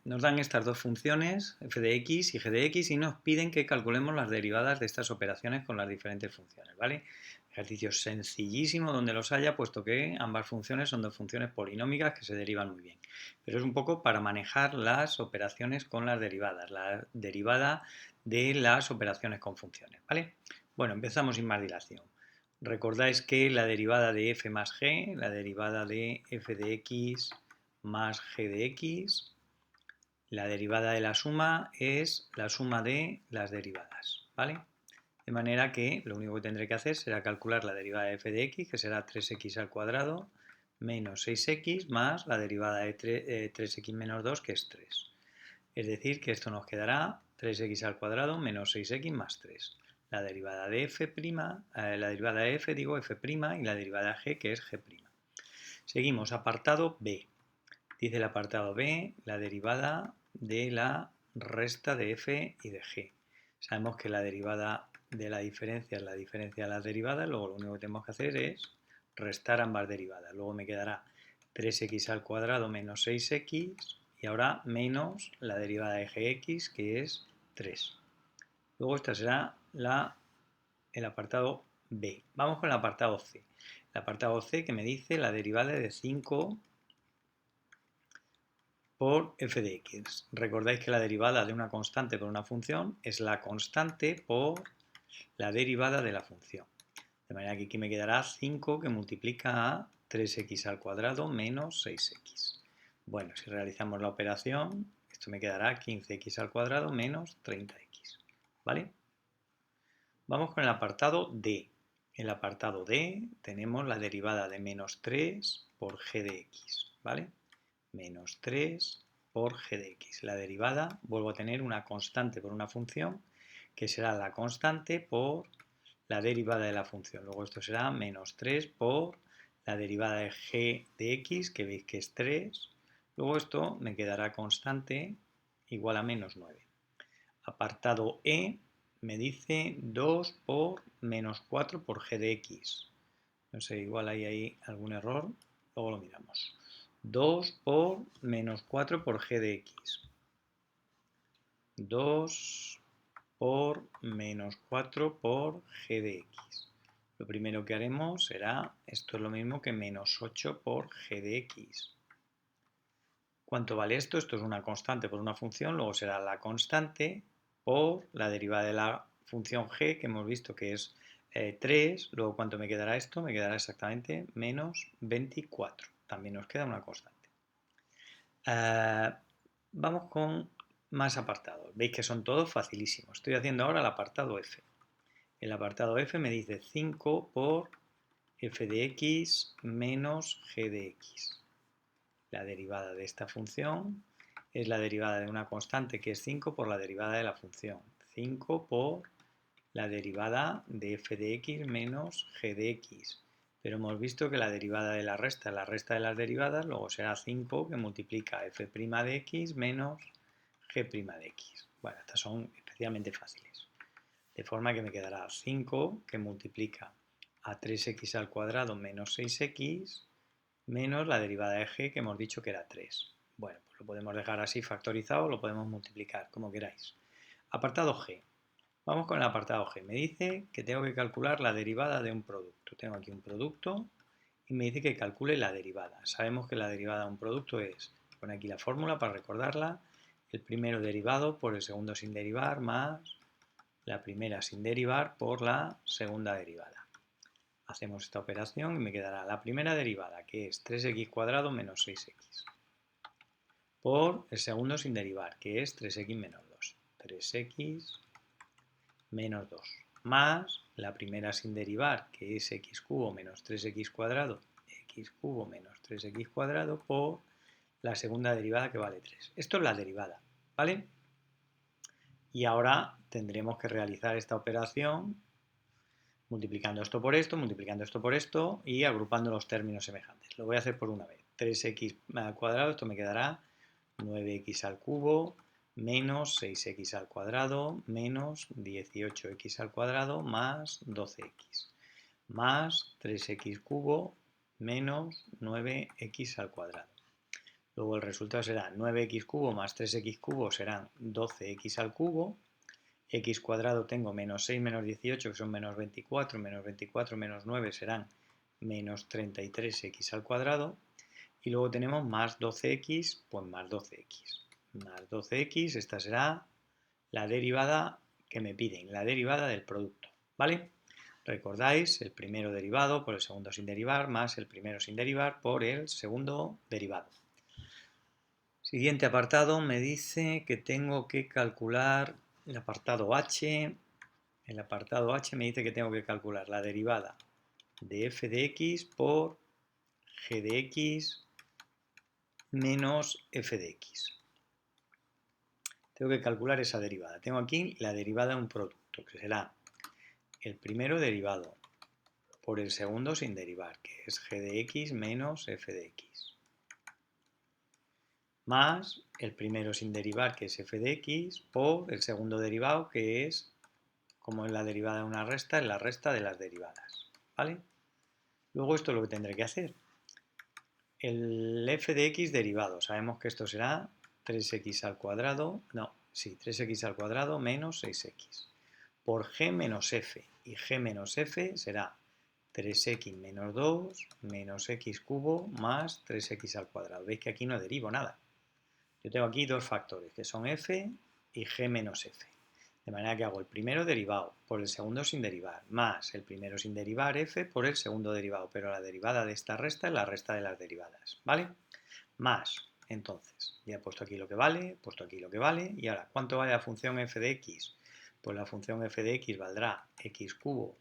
nos dan estas dos funciones, f de x y g de x, y nos piden que calculemos las derivadas de estas operaciones con las diferentes funciones, ¿vale? Ejercicio sencillísimo donde los haya, puesto que ambas funciones son dos funciones polinómicas que se derivan muy bien. Pero es un poco para manejar las operaciones con las derivadas, la derivada de las operaciones con funciones, ¿vale? Bueno, empezamos sin más dilación. Recordáis que la derivada de f más g, la derivada de f de x más g de x, la derivada de la suma es la suma de las derivadas, ¿vale? De manera que lo único que tendré que hacer será calcular la derivada de f de x, que será 3x al cuadrado menos 6x más la derivada de 3x menos 2, que es 3. Es decir, que esto nos quedará 3x al cuadrado menos 6x más 3. La derivada de f', la derivada de f, digo f', y la derivada de g, que es g'. Seguimos, apartado B. Dice el apartado B la derivada de la resta de f y de g. Sabemos que la derivada de la diferencia es la diferencia de las derivadas, luego lo único que tenemos que hacer es restar ambas derivadas. Luego me quedará 3x al cuadrado menos 6x y ahora menos la derivada de gx, que es 3. Luego esta será el apartado B. Vamos con el apartado C. El apartado C, que me dice la derivada de 5 por f de x. Recordáis que la derivada de una constante por una función es la constante por la derivada de la función. De manera que aquí me quedará 5 que multiplica a 3x al cuadrado menos 6x. Bueno, si realizamos la operación, esto me quedará 15x al cuadrado menos 30x. ¿Vale? Vamos con el apartado D. En el apartado D tenemos la derivada de menos 3 por g de x. ¿Vale? Menos 3 por g de x. La derivada, vuelvo a tener una constante por una función, que será la constante por la derivada de la función. Luego esto será menos 3 por la derivada de g de x, que veis que es 3. Luego esto me quedará constante igual a menos 9. Apartado E me dice 2 por menos 4 por g de x. No sé, igual hay ahí algún error, luego lo miramos. 2 por menos 4 por g de x. 2 por menos 4 por g de x. Lo primero que haremos será, esto es lo mismo que menos 8 por g de x. ¿Cuánto vale esto? Esto es una constante por una función, luego será la constante por la derivada de la función g, que hemos visto que es 3, luego ¿cuánto me quedará esto? Me quedará exactamente menos 24. También nos queda una constante. Vamos con más apartados. Veis que son todos facilísimos. Estoy haciendo ahora el apartado F. El apartado F me dice 5 por f de x menos g de x. La derivada de esta función es la derivada de una constante, que es 5, por la derivada de la función. 5 por la derivada de f de x menos g de x. Pero hemos visto que la derivada de la resta es la resta de las derivadas, luego será 5 que multiplica f' de x menos g' de x. Bueno, estas son especialmente fáciles. De forma que me quedará 5 que multiplica a 3x al cuadrado menos 6x menos la derivada de g, que hemos dicho que era 3. Bueno, pues lo podemos dejar así factorizado o lo podemos multiplicar, como queráis. Apartado G. Vamos con el apartado G. Me dice que tengo que calcular la derivada de un producto. Tengo aquí un producto y me dice que calcule la derivada. Sabemos que la derivada de un producto es, pone aquí la fórmula para recordarla, el primero derivado por el segundo sin derivar más la primera sin derivar por la segunda derivada. Hacemos esta operación y me quedará la primera derivada, que es 3x cuadrado menos 6x, por el segundo sin derivar, que es 3x menos 2. 3x menos 2, más la primera sin derivar, que es x cubo menos 3x cuadrado, x cubo menos 3x cuadrado, por la segunda derivada, que vale 3. Esto es la derivada, ¿vale? Y ahora tendremos que realizar esta operación multiplicando esto por esto, multiplicando esto por esto y agrupando los términos semejantes. Lo voy a hacer por una vez. 3x al cuadrado, esto me quedará 9x al cubo menos 6x al cuadrado menos 18x al cuadrado más 12x más 3x cubo menos 9x al cuadrado. Luego el resultado será 9x cubo más 3x cubo serán 12x al cubo. X cuadrado tengo menos 6 menos 18, que son menos 24 menos 9 serán menos 33x al cuadrado. Y luego tenemos más 12x, pues más 12x. Más 12x, esta será la derivada que me piden, la derivada del producto, ¿vale? Recordáis el primero derivado por el segundo sin derivar más el primero sin derivar por el segundo derivado. Siguiente apartado me dice que tengo que calcular el apartado H. El apartado H me dice que tengo que calcular la derivada de f de x por g de x menos f de x. Tengo que calcular esa derivada. Tengo aquí la derivada de un producto, que será el primero derivado por el segundo sin derivar, que es g de x menos f de x, más el primero sin derivar, que es f de x, por el segundo derivado, que es, como es la derivada de una resta, es la resta de las derivadas, ¿vale? Luego esto es lo que tendré que hacer. El f de x derivado, sabemos que esto será 3x al cuadrado, no, sí, 3x al cuadrado menos 6x, por g menos f, y g menos f será 3x menos 2 menos x cubo más 3x al cuadrado. Veis que aquí no derivo nada. Yo tengo aquí dos factores, que son f y g menos f. De manera que hago el primero derivado por el segundo sin derivar, más el primero sin derivar, f, por el segundo derivado. Pero la derivada de esta resta es la resta de las derivadas, ¿vale? Más, entonces, ya he puesto aquí lo que vale, he puesto aquí lo que vale. Y ahora, ¿cuánto vale la función f de x? Pues la función f de x valdrá x cubo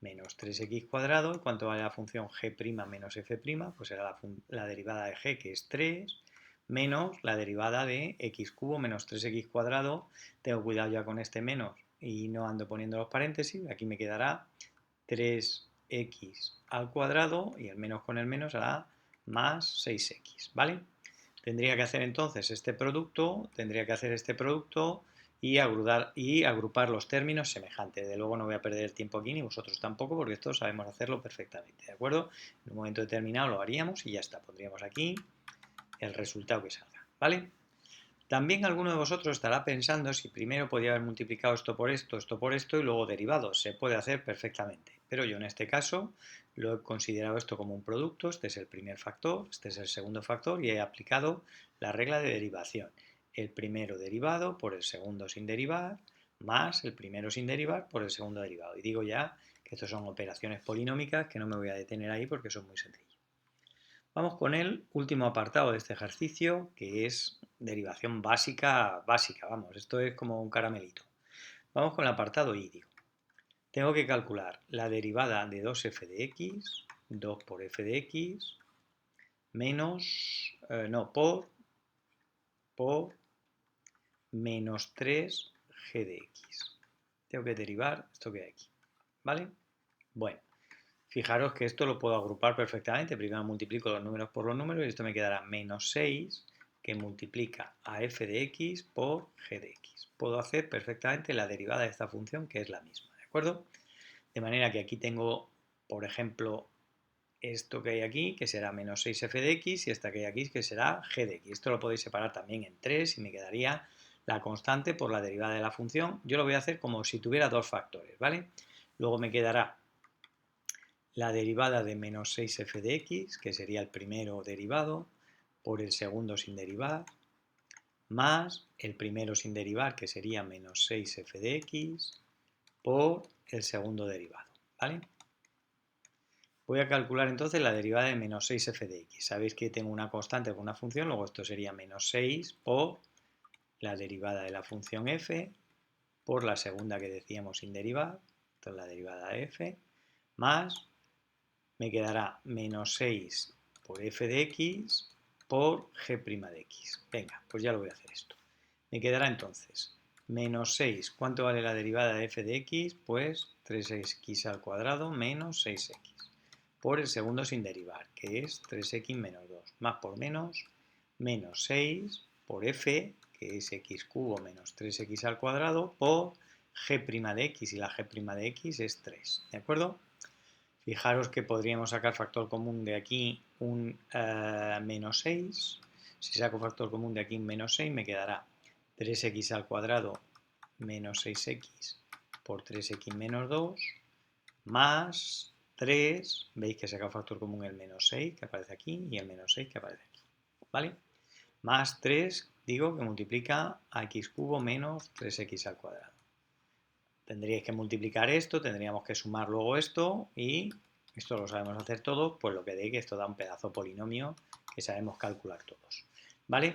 menos 3x cuadrado. ¿Y cuánto vale la función g' menos f'? Pues será la derivada de g, que es 3, menos la derivada de x cubo menos 3x cuadrado. Tengo cuidado ya con este menos y no ando poniendo los paréntesis. Aquí me quedará 3x al cuadrado y el menos con el menos hará más 6x, ¿vale? Tendría que hacer entonces este producto, y agrupar los términos semejantes. De luego no voy a perder el tiempo aquí, ni vosotros tampoco, porque esto sabemos hacerlo perfectamente, ¿de acuerdo? En un momento determinado lo haríamos y ya está. Pondríamos aquí el resultado que salga, ¿vale? También alguno de vosotros estará pensando si primero podía haber multiplicado esto por esto y luego derivado. Se puede hacer perfectamente, pero yo en este caso lo he considerado esto como un producto. Este es el primer factor, este es el segundo factor y he aplicado la regla de derivación. El primero derivado por el segundo sin derivar más el primero sin derivar por el segundo derivado. Y digo ya que estos son operaciones polinómicas que no me voy a detener ahí porque son muy sencillas. Vamos con el último apartado de este ejercicio, que es derivación básica, vamos, esto es como un caramelito. Vamos con el apartado I, digo. Tengo que calcular la derivada de 2f de x, 2 por f de x, menos, por menos 3g de x. Tengo que derivar esto que hay aquí, ¿vale? Bueno. Fijaros que esto lo puedo agrupar perfectamente. Primero multiplico los números por los números y esto me quedará menos 6 que multiplica a f de x por g de x. Puedo hacer perfectamente la derivada de esta función, que es la misma, ¿de acuerdo? De manera que aquí tengo, por ejemplo, esto que hay aquí, que será menos 6f de x, y esta que hay aquí, que será g de x. Esto lo podéis separar también en 3 y me quedaría la constante por la derivada de la función. Yo lo voy a hacer como si tuviera dos factores, ¿vale? Luego me quedará la derivada de menos 6f de x, que sería el primero derivado, por el segundo sin derivar, más el primero sin derivar, que sería menos 6f de x, por el segundo derivado, ¿vale? Voy a calcular entonces la derivada de menos 6f de x. Sabéis que tengo una constante con una función, luego esto sería menos 6 por la derivada de la función f, por la segunda que decíamos sin derivar, esto es la derivada de f, más me quedará menos 6 por f de x por g' de x. Venga, pues ya lo voy a hacer esto. Me quedará entonces menos 6. ¿Cuánto vale la derivada de f de x? Pues 3x al cuadrado menos 6x. Por el segundo sin derivar, que es 3x menos 2. Más por menos 6 por f, que es x cubo menos 3x al cuadrado, por g' de x. Y la g' de x es 3. ¿De acuerdo? Fijaros que podríamos sacar factor común de aquí un menos 6 Si saco factor común de aquí menos 6, me quedará 3x al cuadrado menos 6x por 3x menos 2 más 3, veis que saca factor común el menos 6 que aparece aquí y el menos 6 que aparece aquí, ¿vale? Más 3, digo que multiplica a x cubo menos 3x al cuadrado. Tendríais que multiplicar esto, tendríamos que sumar luego esto y esto lo sabemos hacer todos, pues lo que dé que esto da un pedazo polinomio que sabemos calcular todos.